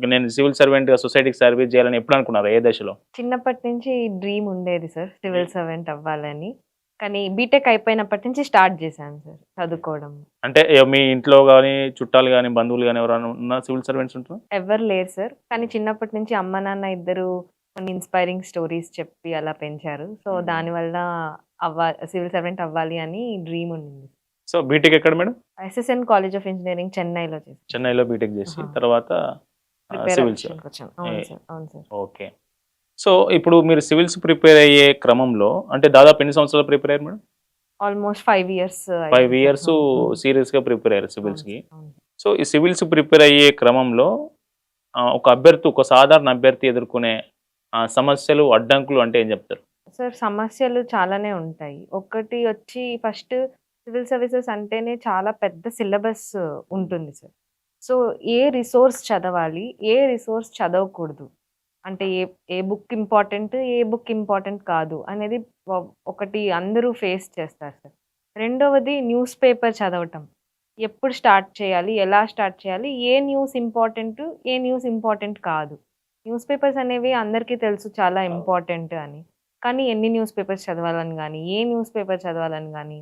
నేను సివిల్ సర్వెంట్‌గా సొసైటీకి సర్వీస్ చేయాలని ఎప్పుడు అనుకున్నారు? ఏ దశలో? చిన్నప్పటి నుంచి డ్రీమ్ ఉండేది సార్ సివిల్ సర్వెంట్ అవ్వాలని. కానీ బీటెక్ అయిపోయినప్పటి నుంచి స్టార్ట్ చేశాను సార్ చదువుకోవడం. అంటే మీ ఇంట్లో గాని, చుట్టాలు గాని, బంధువులు గాని ఎవరైనా ఉన్న సివిల్ సర్వెంట్స్ ఉంటారా? ఎవ్వరు లేరు సార్. కానీ చిన్నప్పటి నుంచి అమ్మ, నాన్న ఇద్దరు కొన్ని ఇన్‌స్పైరింగ్ స్టోరీస్ చెప్పి అలా పెంచారు. సో, దానివల్ల సివిల్ సర్వెంట్ అవ్వాలి అని డ్రీమ్ ఉండింది. సో, బీటెక్ ఎక్కడ madam? SSN college of engineering చెన్నైలో చేశాను. చెన్నైలో బీటెక్ చేసి ఆహా! తర్వాత ప్రిపేర్ సివిల్స్. అవ్వడానికొచ్చాను. అవును సార్. అవును సార్. ఓకే. సో, ఇప్పుడు మీరు సివిల్స్ ప్రిపేర్ అయ్యే క్రమంలో అంటే దాదాపు ఎన్ని సంవత్సరాలు ప్రిపేర్ అయ్యారు మేడం? ఆల్‌మోస్ట్ 5 ఇయర్స్ 5 అయింది సార్. ఇయర్స్ సీరియస్‌గా ప్రిపేర్ అయ్యారు అవును సివిల్స్‌కి. సార్. అవును. సో, ఈ సివిల్స్ ప్రిపేర్ అయ్యే క్రమంలో ఒక సాధారణ అభ్యర్థి ఎదుర్కొనే సమస్యలు, అడ్డంకులు అంటే ఏం చెప్తారు? సార్ సమస్యలు చాలానే ఉంటాయి. ఒకటి వచ్చి ఫస్ట్ సివిల్ సర్వీసెస్ అంటేనే చాలా పెద్ద సిలబస్ ఉంటుంది సార్. సో, ఏ రిసోర్స్ చదవాలి, ఏ రిసోర్స్ చదవకూడదు. అంటే ఏ ఏ బుక్ ఇంపార్టెంట్, ఏ బుక్ ఇంపార్టెంట్ కాదు అనేది వ ఒకటి అందరూ ఫేస్ చేస్తారు సార్. రెండవది న్యూస్ పేపర్ చదవటం. ఎప్పుడు స్టార్ట్ చేయాలి? ఎలా స్టార్ట్ చేయాలి? ఏ న్యూస్ ఇంపార్టెంటు, ఏ న్యూస్ ఇంపార్టెంట్ కాదు. న్యూస్ పేపర్స్ అనేవి అందరికీ తెలుసు చాలా ఇంపార్టెంట్ అని. కానీ ఎన్ని న్యూస్ పేపర్స్ చదవాలని గానీ, ఏ న్యూస్ పేపర్ చదవాలని గానీ,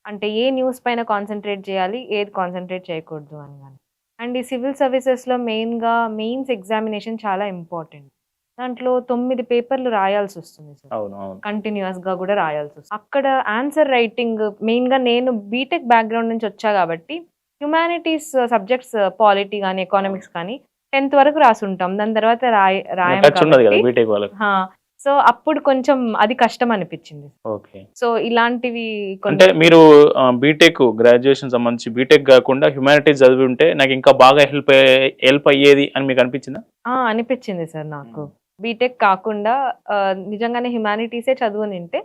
అంటే ఏ న్యూస్ పైన కాన్సంట్రేట్ చేయాలి, ఏది కాన్సంట్రేట్ చేయకూడదు అని గానీ. అండ్ ఈ సివిల్ సర్వీసెస్‌లో మెయిన్‌గా మెయిన్స్ ఎగ్జామినేషన్ చాలా ఇంపార్టెంట్. దాంట్లో 9 పేపర్లు రాయాల్సొస్తుంది సార్. అవును. అవును. కంటిన్యూయస్‌గా గూడా రాయాల్సొస్తుంది. అక్కడ ఆన్సర్ రైటింగ్ మెయిన్‌గా నేను బీటెక్ బ్యాక్‌గ్రౌండ్ నుంచి వచ్చా గాబట్టి, హ్యుమానిటీస్ సబ్జెక్ట్స్ పాలిటీ గాని, ఎకనామిక్స్ కానీ 10థ్ వరకు రాసుంటాం. దాని తర్వాత రాయం టచ్ ఉండదు కదా కాబట్టి బీటెక్ వాళ్ళకి. ఆ! సో, అప్పుడు కొంచెం అది కష్టం అనిపిచ్చింది. ఓకే. సో, ఇలాంటివి అంటే కొన్ని మీరు బీటెక్ గ్రాడ్యుయేషన్ సంబంధించి బీటెక్ గాకుండా హ్యుమానిటీస్ చదివి ఉంటే నాకింకా బాగా హెల్ప్ అయ్యేది అని మీకు అనిపించిందా? అనిపిచ్చింది సార్ నాకు. హ్మ్. బీటెక్ కాకుండా నిజంగానే హ్యుమానిటీసే చదువునుంటే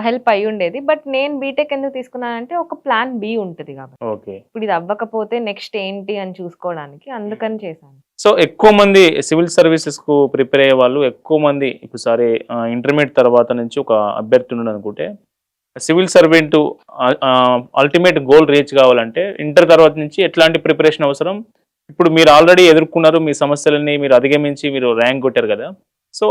హెల్ప్ అయ్యుండేది. బట్ నేను బీటెక్ ఎందుకు తీసుకున్నానంటే ఒక ప్లాన్ బి ఉంటది గాబట్టి. ఓకే. ఇప్పుడు ఇది అవ్వకపోతే నెక్స్ట్ ఏంటి అని చూసుకోవడానికి అందుకని చేశాను. సో, ఎక్కువ మంది సివిల్ సర్వీసెస్‌కు ప్రిపేర్ అయ్యే వాళ్ళు ఎక్కువ మంది ఇప్పుడు సరే ఇంటర్మీడియేట్ తర్వాత నుంచి ఒక అభ్యర్థి ఉన్నాడనుకుంటే civil servant ultimate goal reach కావాలంటే ఇంటర్ తర్వాత నుంచి ఎట్లాంటి ప్రిపరేషన్ అవసరం? ఇప్పుడు మీరు ఆల్రెడీ ఎదుర్కొన్నారు. మీ సమస్యలన్నీ మీరు అధిగమించి మీరు ర్యాంక్ కొట్టారు కదా! సో,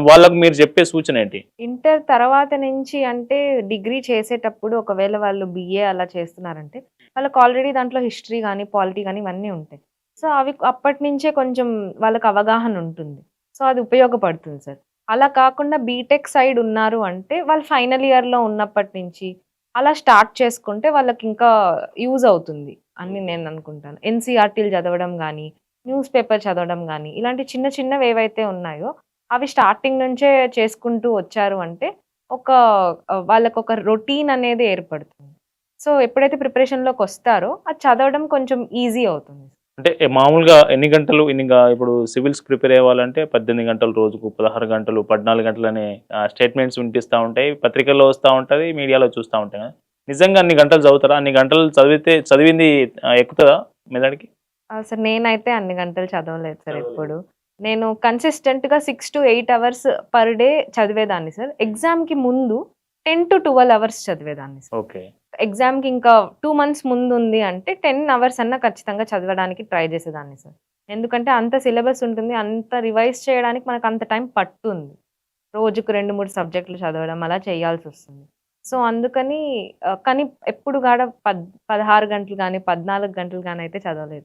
వాళ్ళకి మీరు చెప్పే సూచన ఏంటి? ఇంటర్ తర్వాత నుంచి అంటే డిగ్రీ చేసేటప్పుడు ఒకవేళ వాళ్ళు బీఏ అలా చేస్తున్నారంటే వాళ్ళకి ఆల్రెడీ దాంట్లో హిస్టరీ గాని, పాలిటీ గాని ఇవన్నీ ఉంటాయి. సో, అవి అప్పటినుంచే కొంచెం వాళ్ళకి అవగాహన ఉంటుంది. సో, అది ఉపయోగపడుతుంది సార్. అలా కాకుండా బీటెక్ సైడ్ ఉన్నారు అంటే వాళ్ళు ఫైనల్ ఇయర్‌లో ఉన్నప్పటి నుంచి అలా స్టార్ట్ చేసుకుంటే వాళ్ళకింకా యూజ్ అవుతుంది అని నేను అనుకుంటాను. ఎన్‌సీఈఆర్‌టీలు చదవడం గాని, న్యూస్ పేపర్ చదవడం గాని ఇలాంటి చిన్న చిన్నవి ఏవైతే ఉన్నాయో అవి స్టార్టింగ్ నుంచే చేసుకుంటూ వచ్చారు అంటే, ఒక వాళ్ళకొక రొటీన్ అనేది ఏర్పడుతుంది. సో, ఎప్పుడైతే ప్రిపరేషన్‌లోకొస్తారో, అది చదవడం కొంచెం ఈజీ అవుతుంది. అంటే మామూలుగా ఎన్ని గంటలు ఇప్పుడు సివిల్స్ ప్రిపేర్ అవ్వాలంటే 18 గంటలు రోజుకు, 16 గంటలు, 14 గంటలని స్టేట్మెంట్స్ వినిపిస్తా ఉంటాయి. పత్రికల్లో వస్తా ఉంటది. మీడియాలో చూస్తా ఉంటాం కదా! నిజంగా అన్ని గంటలు చదువుతారా? అన్ని గంటలు చదివింది ఎక్కుతదా మెదడుకి? అసలు నేనైతే అన్ని గంటలు చదవలేదు సార్ ఎప్పుడు. నేను కన్సిస్టెంట్‌గా 6-8 అవర్స్ పర్ డే చదివేదాన్ని సార్. ఎగ్జామ్‌కి ముందు 10-12 అవర్స్ చదివేదాన్ని సార్. ఓకే. ఎగ్జామ్‌కి ఇంకా 2 మంత్స్ ముందుంది అంటే 10 అవర్స్ అన్నా ఖచ్చితంగా చదవడానికి ట్రై చేసేదాన్ని సార్. ఎందుకంటే అంత సిలబస్ ఉంటుంది. అంత రివైజ్ చేయడానికి మనకంత టైం పడుతుంది. రోజుకు 2, 3 సబ్జెక్టులు చదవడం అలా చేయాల్సొస్తుంది. సో, అందుకని కానీ ఎప్పుడు 16 గంటలు గాని, 14 గంటలు గాని అయితే చదవలేదు.